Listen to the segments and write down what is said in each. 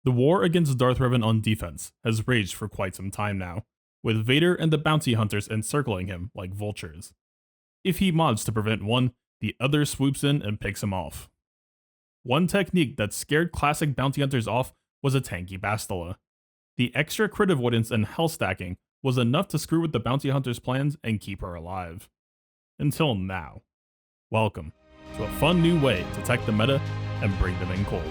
The war against Darth Revan on defense has raged for quite some time now, with Vader and the bounty hunters encircling him like vultures. If he mods to prevent one, the other swoops in and picks him off. One technique that scared classic bounty hunters off was a Tanky Bastila. The extra crit avoidance and health stacking was enough to screw with the bounty hunter's plans and keep her alive. Until now. Welcome to a fun new way to tech the meta and bring them in cold.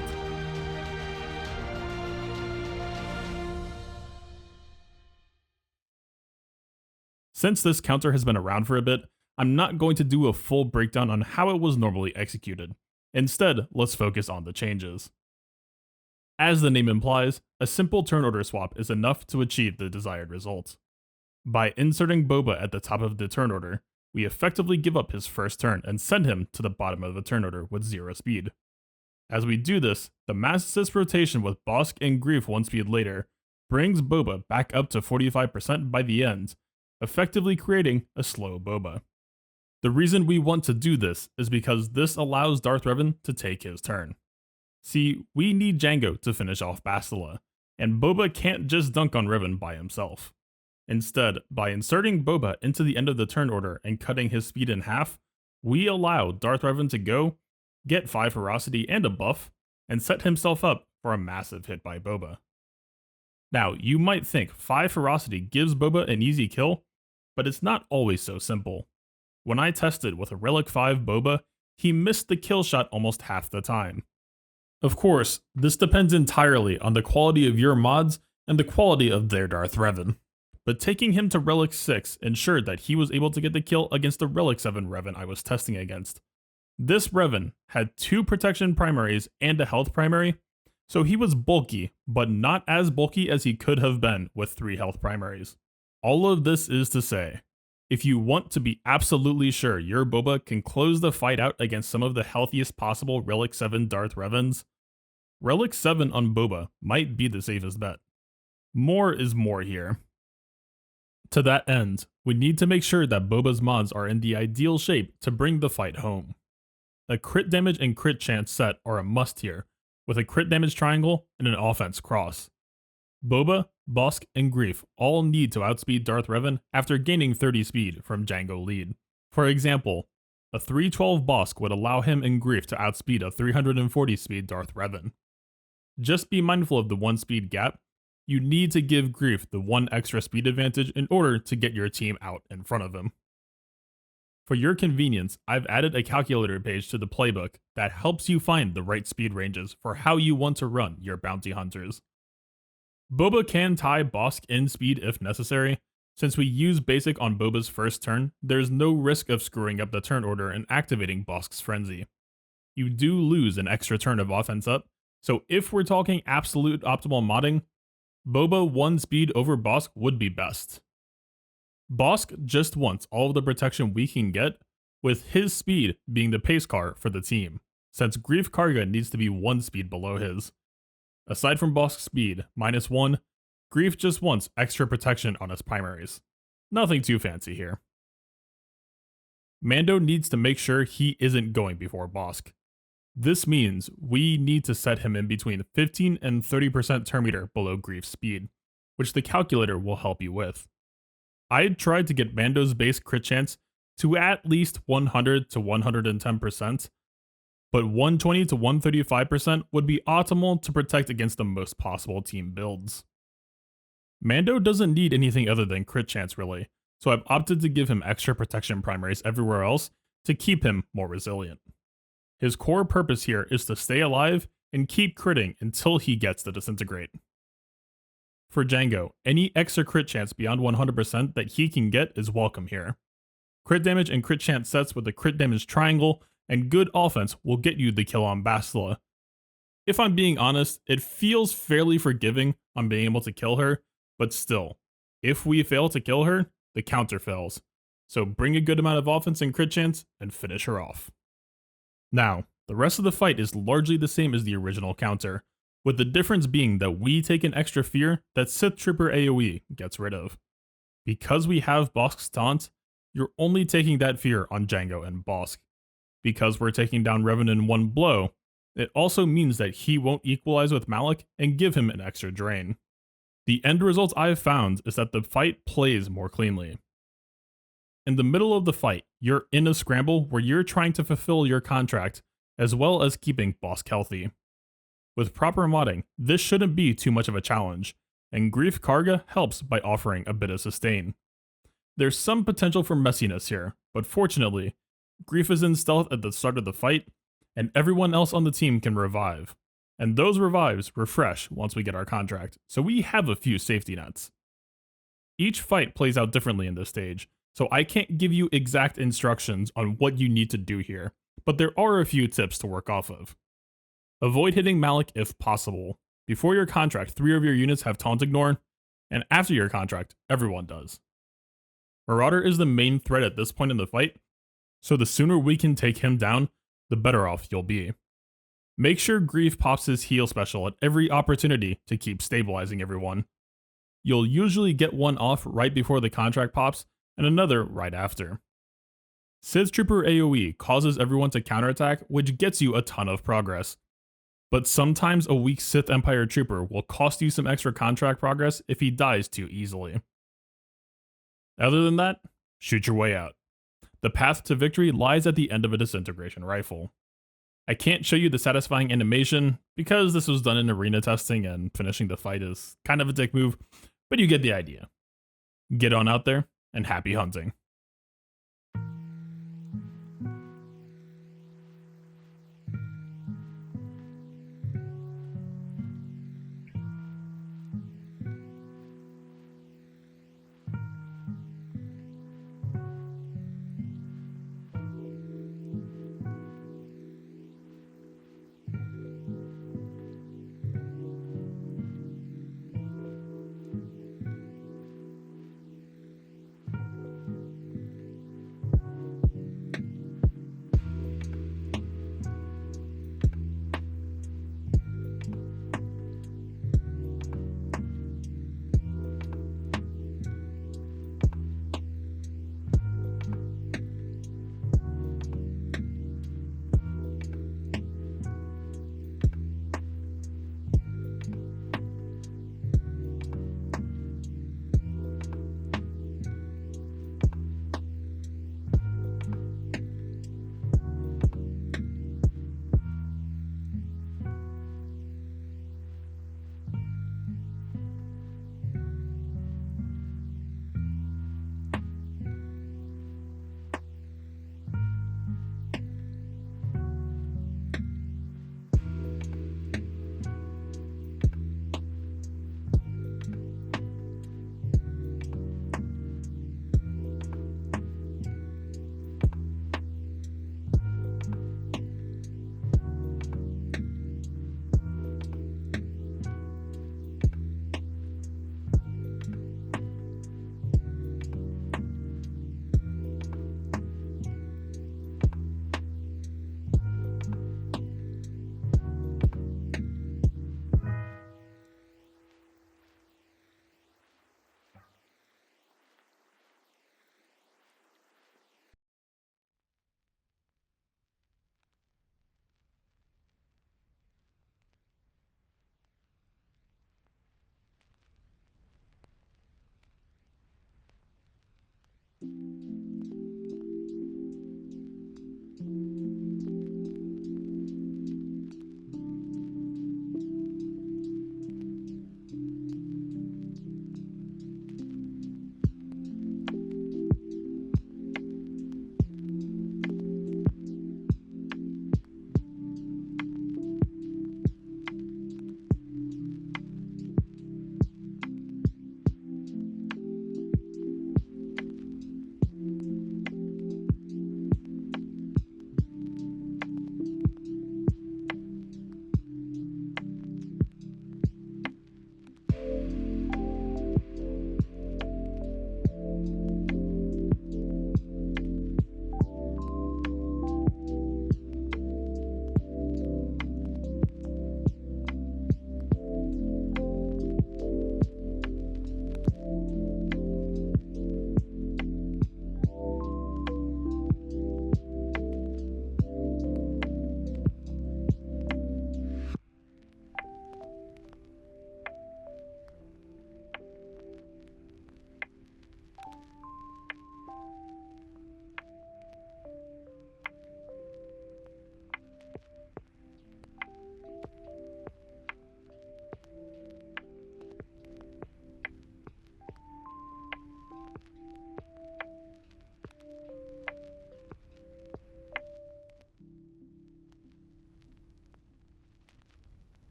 Since this counter has been around for a bit, I'm not going to do a full breakdown on how it was normally executed. Instead, let's focus on the changes. As the name implies, a simple turn order swap is enough to achieve the desired result. By inserting Boba at the top of the turn order, we effectively give up his first turn and send him to the bottom of the turn order with 0 speed. As we do this, the mass assist rotation with Bossk and Greef 1 speed later brings Boba back up to 45% by the end, effectively creating a slow Boba. The reason we want to do this is because this allows Darth Revan to take his turn. See, we need Jango to finish off Bastila, and Boba can't just dunk on Revan by himself. Instead, by inserting Boba into the end of the turn order and cutting his speed in half, we allow Darth Revan to go, get 5 ferocity and a buff, and set himself up for a massive hit by Boba. Now, you might think 5 ferocity gives Boba an easy kill, but it's not always so simple. When I tested with a Relic 5 Boba, he missed the kill shot almost half the time. Of course, this depends entirely on the quality of your mods and the quality of their Darth Revan. But taking him to Relic 6 ensured that he was able to get the kill against the Relic 7 Revan I was testing against. This Revan had 2 protection primaries and a health primary, so he was bulky, but not as bulky as he could have been with 3 health primaries. All of this is to say, if you want to be absolutely sure your Boba can close the fight out against some of the healthiest possible Relic 7 Darth Revans, Relic 7 on Boba might be the safest bet. More is more here. To that end, we need to make sure that Boba's mods are in the ideal shape to bring the fight home. A crit damage and crit chance set are a must here, with a crit damage triangle and an offense cross. Boba, Bossk, and Greef all need to outspeed Darth Revan after gaining 30 speed from Jango lead. For example, a 312 Bossk would allow him and Greef to outspeed a 340 speed Darth Revan. Just be mindful of the 1 speed gap. You need to give Greef the 1 extra speed advantage in order to get your team out in front of him. For your convenience, I've added a calculator page to the playbook that helps you find the right speed ranges for how you want to run your bounty hunters. Boba can tie Bossk in speed if necessary. Since we use basic on Boba's first turn, there's no risk of screwing up the turn order and activating Bossk's frenzy. You do lose an extra turn of offense up, so if we're talking absolute optimal modding, Boba 1 speed over Bossk would be best. Bossk just wants all of the protection we can get, with his speed being the pace car for the team, since Greef Karga needs to be 1 speed below his. Aside from Bossk's speed, -1, Greef just wants extra protection on his primaries. Nothing too fancy here. Mando needs to make sure he isn't going before Bossk. This means we need to set him in between 15 and 30% turn meter below Greef's speed, which the calculator will help you with. I tried to get Mando's base crit chance to at least 100 to 110%, but 120 to 135% would be optimal to protect against the most possible team builds. Mando doesn't need anything other than crit chance really, so I've opted to give him extra protection primaries everywhere else to keep him more resilient. His core purpose here is to stay alive and keep critting until he gets the disintegrate. For Jango, any extra crit chance beyond 100% that he can get is welcome here. Crit damage and crit chance sets with a crit damage triangle and good offense will get you the kill on Bastila. If I'm being honest, it feels fairly forgiving on being able to kill her, but still, if we fail to kill her, the counter fails. So bring a good amount of offense and crit chance and finish her off. Now, the rest of the fight is largely the same as the original counter, with the difference being that we take an extra fear that Sith Trooper AoE gets rid of. Because we have Bossk's taunt, you're only taking that fear on Jango and Bossk. Because we're taking down Revan in 1 blow, It also means that he won't equalize with Malik and give him an extra drain. The end result I've found is that the fight plays more cleanly. In the middle of the fight, you're in a scramble where you're trying to fulfill your contract as well as keeping Bosk healthy. With proper modding, this shouldn't be too much of a challenge, and Grief Karga helps by offering a bit of sustain. There's some potential for messiness here, but fortunately, Grief is in stealth at the start of the fight, and everyone else on the team can revive. And those revives refresh once we get our contract, so we have a few safety nets. Each fight plays out differently in this stage, so I can't give you exact instructions on what you need to do here, but there are a few tips to work off of. Avoid hitting Malik if possible. Before your contract, 3 of your units have Taunt Ignore, and after your contract, everyone does. Marauder is the main threat at this point in the fight, so the sooner we can take him down, the better off you'll be. Make sure Grief pops his heal special at every opportunity to keep stabilizing everyone. You'll usually get one off right before the contract pops, and another right after. Sith Trooper AoE causes everyone to counterattack, which gets you a ton of progress. But sometimes a weak Sith Empire Trooper will cost you some extra contract progress if he dies too easily. Other than that, shoot your way out. The path to victory lies at the end of a disintegration rifle. I can't show you the satisfying animation because this was done in arena testing and finishing the fight is kind of a dick move, but you get the idea. Get on out there and happy hunting.